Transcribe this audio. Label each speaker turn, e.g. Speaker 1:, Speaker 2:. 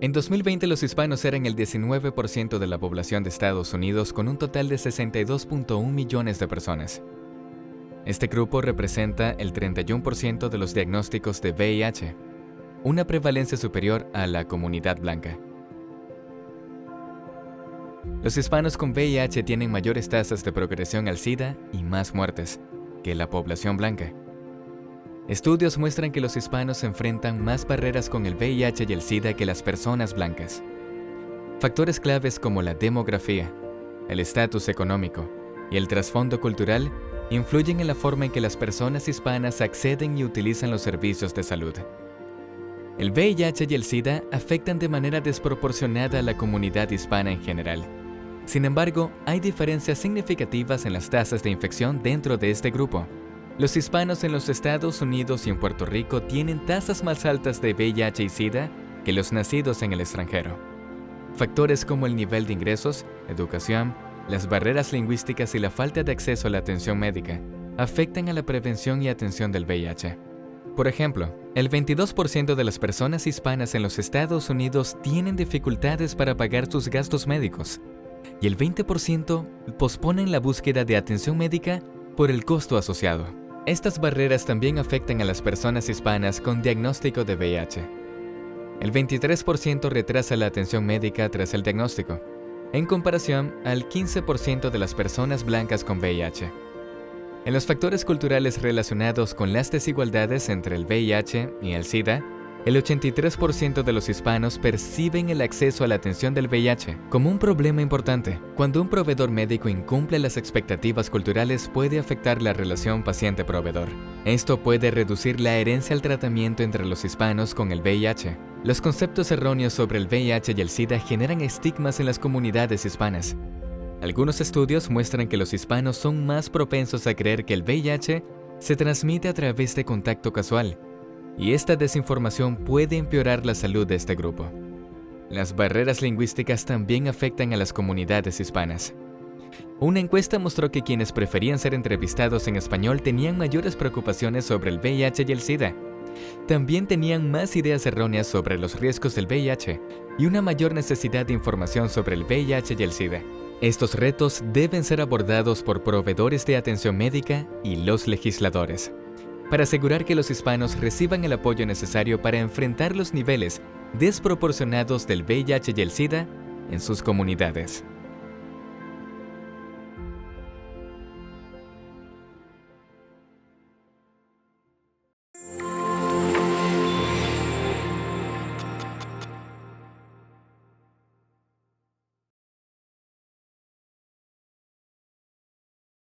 Speaker 1: En 2020 los hispanos eran el 19% de la población de Estados Unidos con un total de 62.1 millones de personas. Este grupo representa el 31% de los diagnósticos de VIH, una prevalencia superior a la comunidad blanca. Los hispanos con VIH tienen mayores tasas de progresión al SIDA y más muertes que la población blanca. Estudios muestran que los hispanos enfrentan más barreras con el VIH y el SIDA que las personas blancas. Factores claves como la demografía, el estatus económico y el trasfondo cultural influyen en la forma en que las personas hispanas acceden y utilizan los servicios de salud. El VIH y el SIDA afectan de manera desproporcionada a la comunidad hispana en general. Sin embargo, hay diferencias significativas en las tasas de infección dentro de este grupo. Los hispanos en los Estados Unidos y en Puerto Rico tienen tasas más altas de VIH y SIDA que los nacidos en el extranjero. Factores como el nivel de ingresos, educación, las barreras lingüísticas y la falta de acceso a la atención médica afectan a la prevención y atención del VIH. Por ejemplo, el 22% de las personas hispanas en los Estados Unidos tienen dificultades para pagar sus gastos médicos y el 20% posponen la búsqueda de atención médica por el costo asociado. Estas barreras también afectan a las personas hispanas con diagnóstico de VIH. El 23% retrasa la atención médica tras el diagnóstico, en comparación al 15% de las personas blancas con VIH. En los factores culturales relacionados con las desigualdades entre el VIH y el SIDA, el 83% de los hispanos perciben el acceso a la atención del VIH como un problema importante. Cuando un proveedor médico incumple las expectativas culturales, puede afectar la relación paciente-proveedor. Esto puede reducir la herencia al tratamiento entre los hispanos con el VIH. Los conceptos erróneos sobre el VIH y el SIDA generan estigmas en las comunidades hispanas. Algunos estudios muestran que los hispanos son más propensos a creer que el VIH se transmite a través de contacto casual, y esta desinformación puede empeorar la salud de este grupo. Las barreras lingüísticas también afectan a las comunidades hispanas. Una encuesta mostró que quienes preferían ser entrevistados en español tenían mayores preocupaciones sobre el VIH y el SIDA. También tenían más ideas erróneas sobre los riesgos del VIH y una mayor necesidad de información sobre el VIH y el SIDA. Estos retos deben ser abordados por proveedores de atención médica y los legisladores, para asegurar que los hispanos reciban el apoyo necesario para enfrentar los niveles desproporcionados del VIH y el SIDA en sus comunidades.